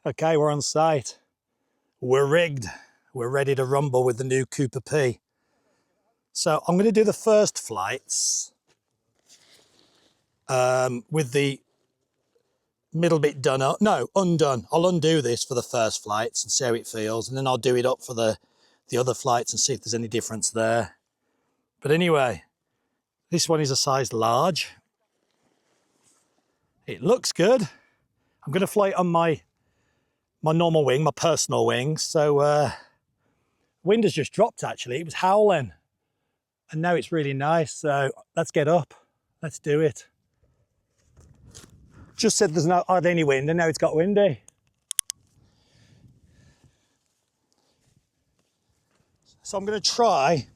Okay, we're on site. We're rigged. We're ready to rumble with the new Kooper P. So I'm going to do the first flights with the middle bit done up. No, undone. I'll undo this for the first flights and see how it feels, and then I'll do it up for the other flights and see if there's any difference there. But anyway, this one is a size large. It looks good. I'm going to fly it on my normal wing, my personal wing. So wind has just dropped actually. It was howling and now it's really nice. So let's get up. Let's do it. Just said there's not hardly any wind and now it's got windy. So I'm going to try,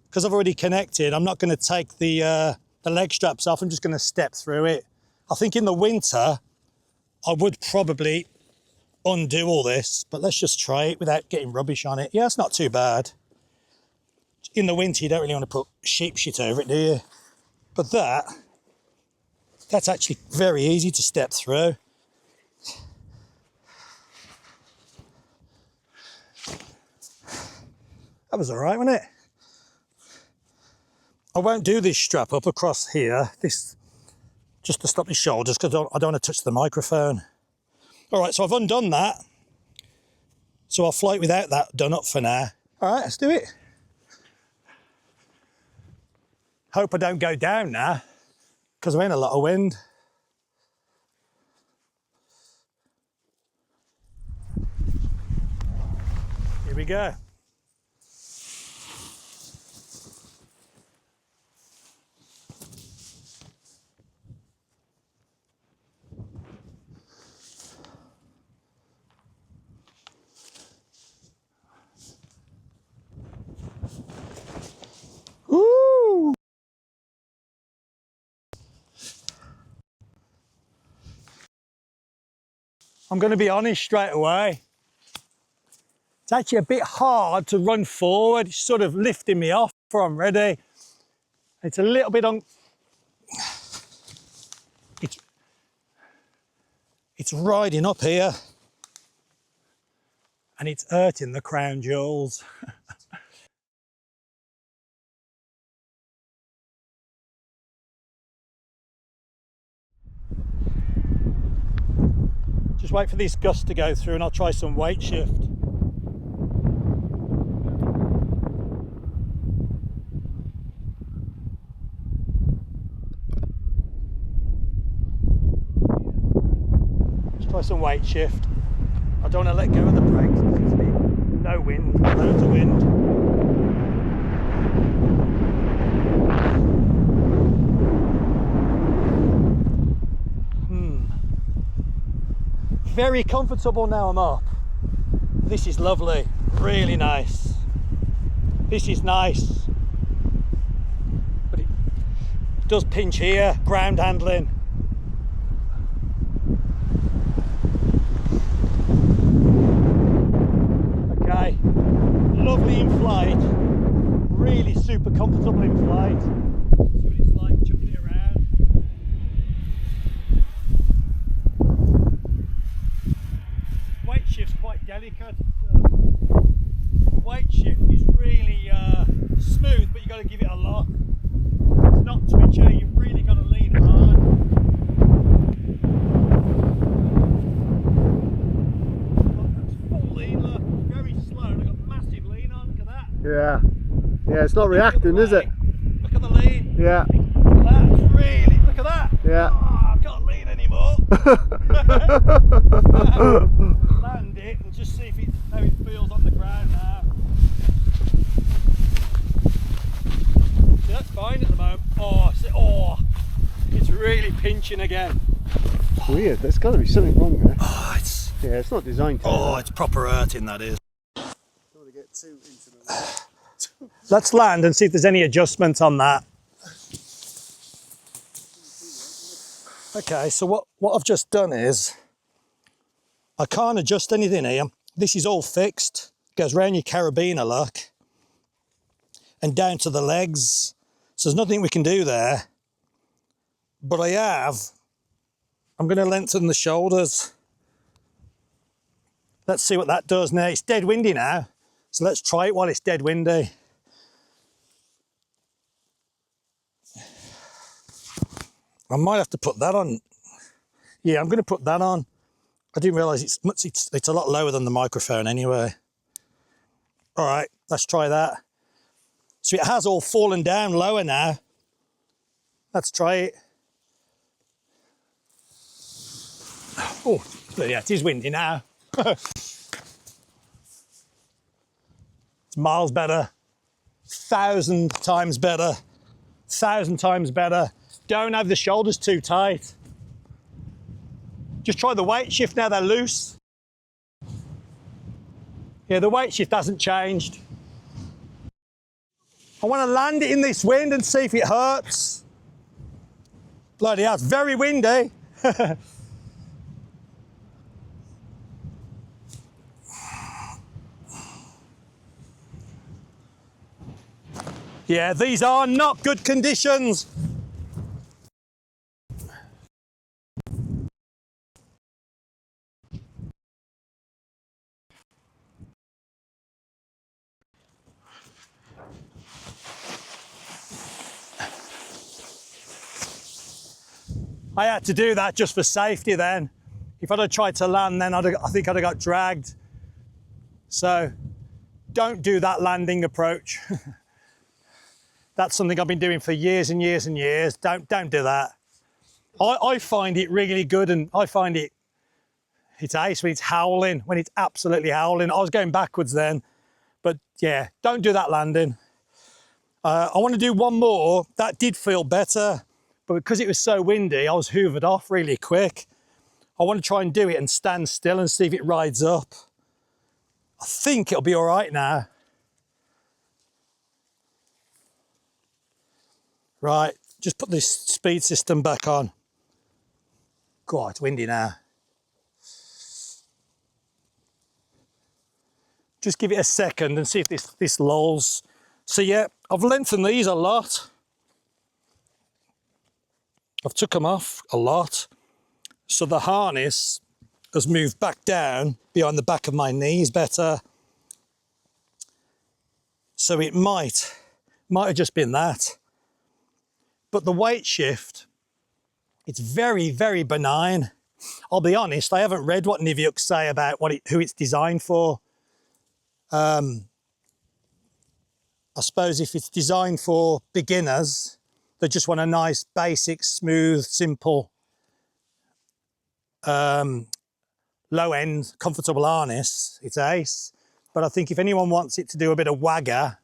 because I've already connected, I'm not going to take the leg straps off. I'm just going to step through it. I think in the winter, I would probably undo all this, but let's just try it without getting rubbish on it. Yeah, it's not too bad. In the winter, you don't really want to put sheep shit over it, do you? But that's actually very easy to step through. That was all right, wasn't it? I won't do this strap up across here, this just to stop my shoulders, because I don't want to touch the microphone. All right, so I've undone that. So I'll fly it without that done up for now. All right, let's do it. Hope I don't go down now, because we're in a lot of wind. Here we go. Woo! I'm going to be honest straight away. It's actually a bit hard to run forward. It's sort of lifting me off before I'm ready. It's a little bit on. It's riding up here, and it's hurting the crown jewels. Just wait for this gust to go through and I'll try some weight shift. Let's try some weight shift. I don't want to let go of the brakes. It's no wind, loads of wind. Very comfortable now I'm up. This is lovely, really nice. This is nice. But it does pinch here, ground handling. Okay, lovely in flight, really super comfortable in flight. See what it's like chucking it around. Weight shift's quite delicate. The weight shift is really smooth, but you've got to give it a lock. It's not twitchy, you've really got to lean hard. Full lean, look, very slow, and I've got massive lean on, look at that. Yeah, it's not reacting, is it? Look at the lean. Yeah. That's really, look at that. Yeah. Oh, I can't lean anymore. Land it and just see how it feels on the ground now. See, that's fine at the moment. It's really pinching again. It's weird, there's got to be something wrong there. Yeah, it's not designed to. It's proper hurting, that is. Don't want to get too intimate. Let's land and see if there's any adjustment on that. Okay, so what I've just done is, I can't adjust anything here. This is all fixed. Goes round your carabiner lock and down to the legs. So there's nothing we can do there. But I'm going to lengthen the shoulders. Let's see what that does now. It's dead windy now, so let's try it while it's dead windy. I might have to put that on. Yeah, I'm going to put that on. I didn't realise it's a lot lower than the microphone anyway. All right, let's try that. So it has all fallen down lower now. Let's try it. Oh, yeah, it is windy now. It's miles better. 1,000 times better. 1,000 times better. Don't have the shoulders too tight. Just try the weight shift now, they're loose. Yeah, the weight shift hasn't changed. I want to land it in this wind and see if it hurts. Bloody hell, it's very windy. Yeah, these are not good conditions. I had to do that just for safety then. If I'd have tried to land then, I think I'd have got dragged. So don't do that landing approach. That's something I've been doing for years and years and years. Don't do that. I find it really good, and I find it's ace when it's howling, when it's absolutely howling. I was going backwards then, but yeah, don't do that landing. I want to do one more. That did feel better, but because it was so windy, I was hoovered off really quick. I want to try and do it and stand still and see if it rides up. I think it'll be all right now. Right, just put this speed system back on. God, it's windy now. Just give it a second and see if this lulls. So yeah, I've lengthened these a lot. I've took them off a lot. So the harness has moved back down behind the back of my knees better. So it might have just been that. But the weight shift, it's very, very benign. I'll be honest, I haven't read what Niviuk's say about who it's designed for. I suppose if it's designed for beginners, they just want a nice, basic, smooth, simple, low-end, comfortable harness, it's ace. But I think if anyone wants it to do a bit of wagger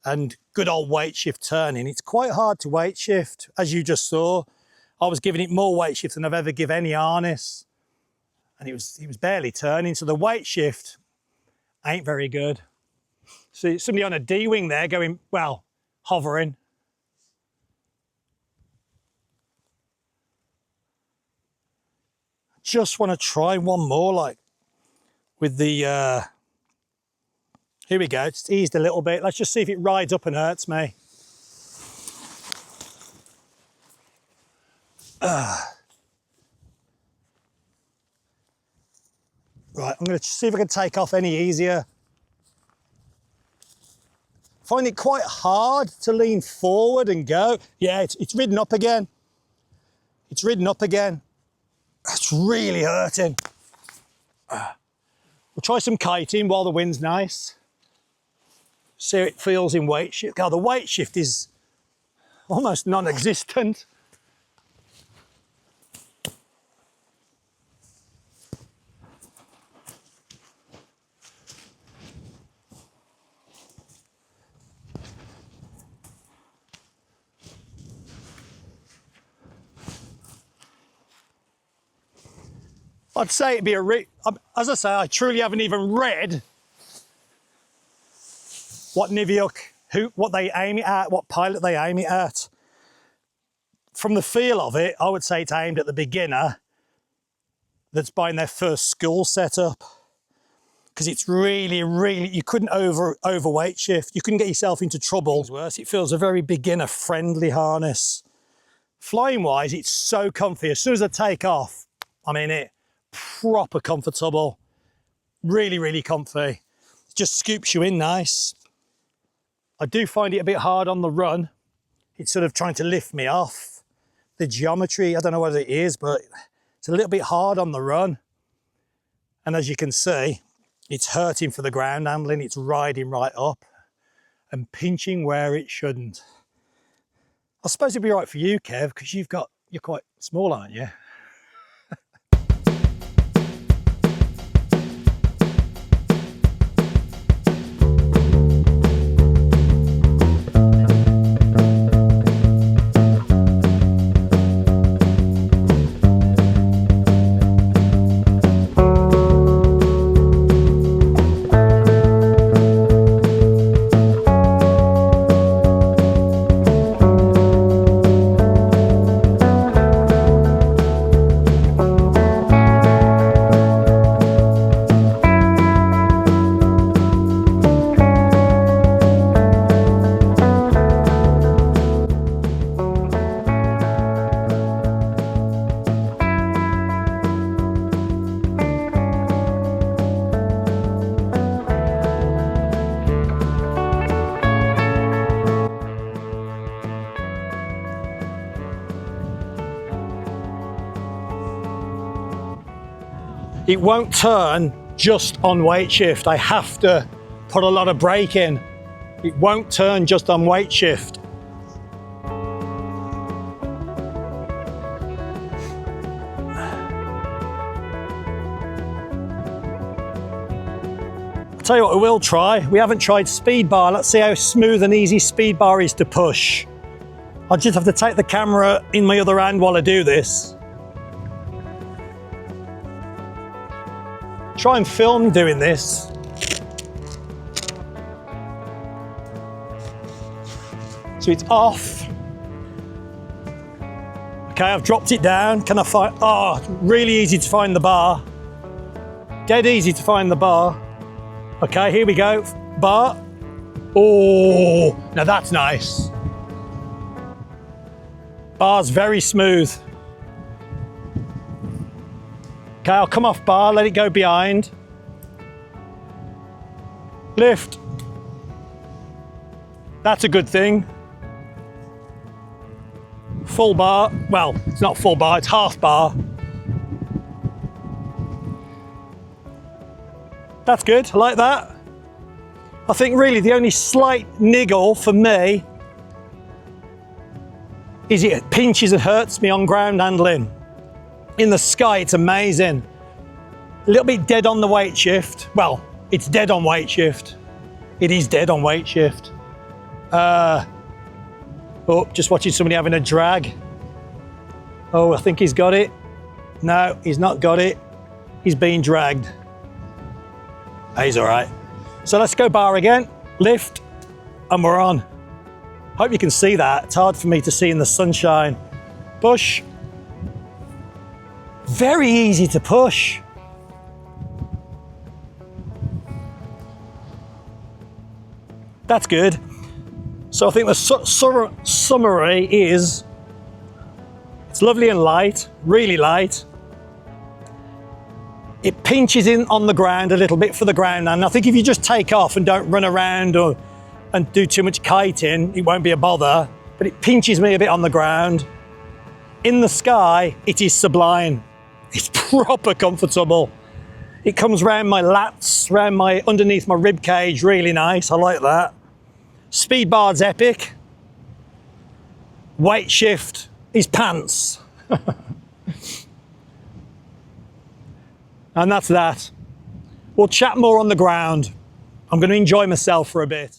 and good old weight shift turning, it's quite hard to weight shift. As you just saw, I was giving it more weight shift than I've ever given any harness. And it was barely turning. So the weight shift ain't very good. See somebody on a D-wing there going, well, hovering. Just want to try one more, like with the, here we go, it's eased a little bit. Let's just see if it rides up and hurts me. Right, I'm going to see if I can take off any easier. Find it quite hard to lean forward and go. Yeah, it's ridden up again. It's ridden up again. That's really hurting. We'll try some kiting while the wind's nice. See how it feels in weight shift. God, the weight shift is almost non-existent. I'd say it'd be as I say, I truly haven't even read what Niviuk, what they aim it at, what pilot they aim it at. From the feel of it, I would say it's aimed at the beginner that's buying their first school setup. Because it's really, you couldn't overweight shift. You couldn't get yourself into trouble. Worse, it feels a very beginner-friendly harness. Flying-wise, it's so comfy. As soon as I take off, I'm in it. Proper comfortable. Really, really comfy. Just scoops you in nice. I do find it a bit hard on the run. It's sort of trying to lift me off. The geometry, I don't know what it is, but it's a little bit hard on the run. And as you can see, it's hurting for the ground handling. It's riding right up and pinching where it shouldn't. I suppose it'd be right for you, Kev, because you're quite small, aren't you? It won't turn just on weight shift. I have to put a lot of brake in. It won't turn just on weight shift. I'll tell you what we will try. We haven't tried speed bar. Let's see how smooth and easy speed bar is to push. I'll just have to take the camera in my other hand while I do this. Try and film doing this. So it's off. Okay, I've dropped it down. Can I find, oh, really easy to find the bar. Dead easy to find the bar. Okay, here we go, bar. Oh, now that's nice. Bar's very smooth. Okay, I'll come off bar, let it go behind. Lift. That's a good thing. Full bar, well, it's not full bar, it's half bar. That's good, I like that. I think really the only slight niggle for me is it pinches and hurts me on ground handling. In the sky, it's amazing. A little bit dead on the weight shift. Well, it's dead on weight shift. It is dead on weight shift. Oh, just watching somebody having a drag. Oh, I think he's got it. No, he's not got it. He's being dragged. He's all right. So let's go bar again, lift, and we're on. Hope you can see that. It's hard for me to see in the sunshine. Push. Very easy to push. That's good. So I think the summary is, it's lovely and light, really light. It pinches in on the ground a little bit for the ground, and I think if you just take off and don't run around and do too much kiting, it won't be a bother, but it pinches me a bit on the ground. In the sky, it is sublime. It's proper comfortable. It comes round my lats, underneath my rib cage, really nice, I like that. Speed bar's epic. Weight shift is pants. And that's that. We'll chat more on the ground. I'm going to enjoy myself for a bit.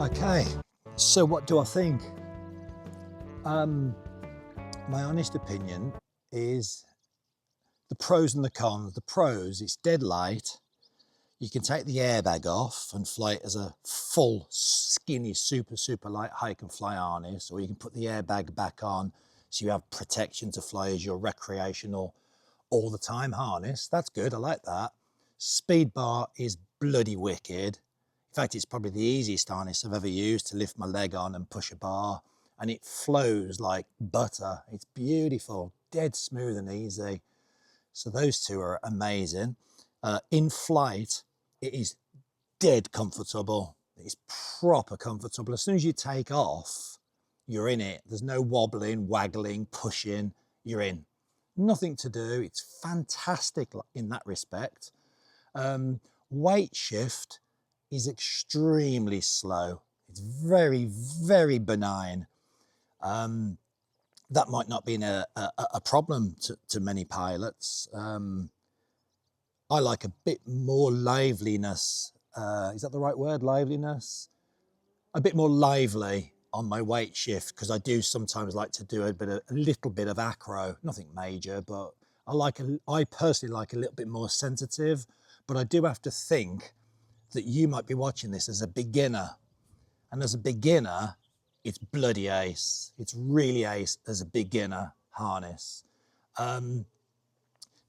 Okay, so what do I think? My honest opinion is the pros and the cons. The pros, it's dead light. You can take the airbag off and fly it as a full, skinny, super light hike and fly harness, or you can put the airbag back on so you have protection to fly as your recreational all the time harness. That's good, I like that. Speed bar is bloody wicked. In fact, it's probably the easiest harness I've ever used to lift my leg on and push a bar, and it flows like butter. It's beautiful, dead smooth and easy. So those two are amazing. In flight, it is dead comfortable. It's proper comfortable. As soon as you take off, you're in it. There's no wobbling, waggling, pushing, you're in. Nothing to do. It's fantastic in that respect. Weight shift is extremely slow. It's very benign. That might not be a problem to many pilots. I like a bit more liveliness. Is that the right word, liveliness? A bit more lively on my weight shift, because I do sometimes like to do a little bit of acro, nothing major, but I personally like a little bit more sensitive. But I do have to think that you might be watching this as a beginner. And as a beginner, it's bloody ace. It's really ace as a beginner harness. Now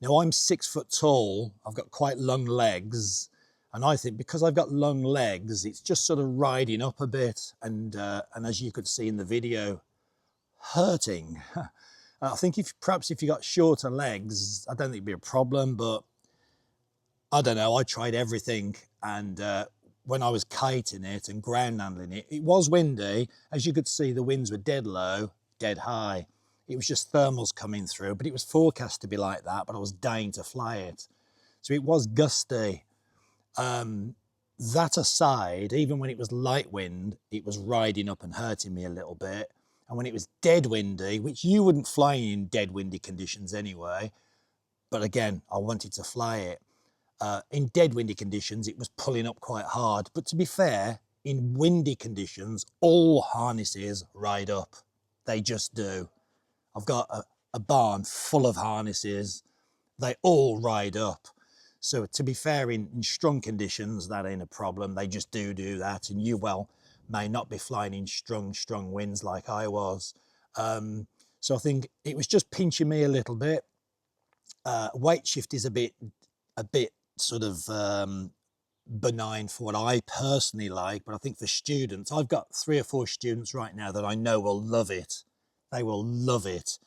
I'm 6 foot tall, I've got quite long legs. And I think because I've got long legs, it's just sort of riding up a bit. And as you could see in the video, hurting. I think perhaps if you got shorter legs, I don't think it'd be a problem, but I don't know, I tried everything. And when I was kiting it and ground handling it, it was windy. As you could see, the winds were dead low, dead high. It was just thermals coming through, but it was forecast to be like that, but I was dying to fly it. So it was gusty. That aside, even when it was light wind, it was riding up and hurting me a little bit. And when it was dead windy, which you wouldn't fly in dead windy conditions anyway, but again, I wanted to fly it. In dead windy conditions, it was pulling up quite hard. But to be fair, in windy conditions, all harnesses ride up. They just do. I've got a barn full of harnesses. They all ride up. So to be fair, in strong conditions, that ain't a problem. They just do that. And you, well, may not be flying in strong winds like I was. So I think it was just pinching me a little bit. Weight shift is a bit sort of benign for what I personally like, but I think for students, I've got 3 or 4 students right now that I know will love it. They will love it.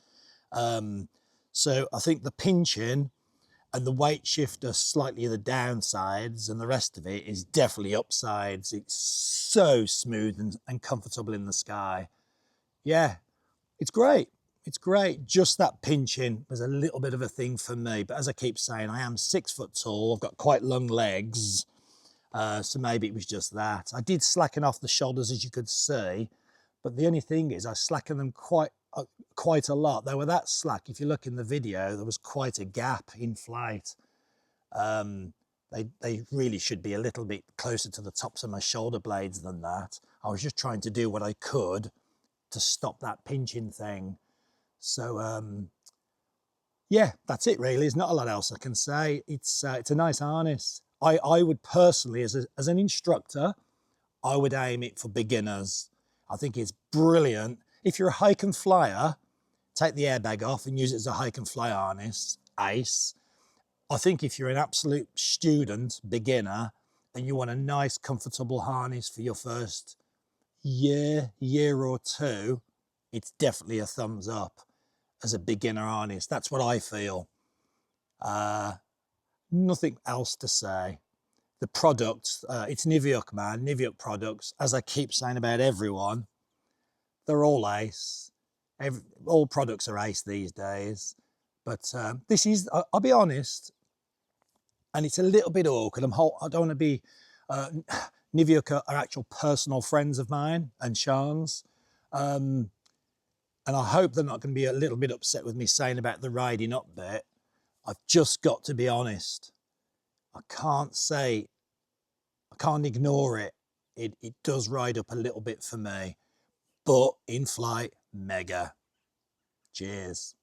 So I think the pinching and the weight shift are slightly the downsides, and the rest of it is definitely upsides. It's so smooth and comfortable in the sky. Yeah, it's great. It's great. Just that pinching was a little bit of a thing for me. But as I keep saying, I am 6 foot tall. I've got quite long legs. So maybe it was just that. I did slacken off the shoulders, as you could see. But the only thing is I slackened them quite a lot. They were that slack. If you look in the video, there was quite a gap in flight. They really should be a little bit closer to the tops of my shoulder blades than that. I was just trying to do what I could to stop that pinching thing. So yeah, that's it really. There's not a lot else I can say. It's a nice harness. I would personally, as an instructor, I would aim it for beginners. I think it's brilliant. If you're a hike and flyer, take the airbag off and use it as a hike and fly harness, ace. I think if you're an absolute student, beginner, and you want a nice, comfortable harness for your first year or two, it's definitely a thumbs up as a beginner harness. That's what I feel. Nothing else to say. The products, it's Niviuk, man. Niviuk products, as I keep saying about everyone, they're all ace. All products are ace these days. But this is, I'll be honest, and it's a little bit awkward. I don't want to be, Niviuk are actual personal friends of mine and Sean's. And I hope they're not going to be a little bit upset with me saying about the riding up bit. I've just got to be honest. I can't ignore it. it does ride up a little bit for me, but in flight, mega. Cheers.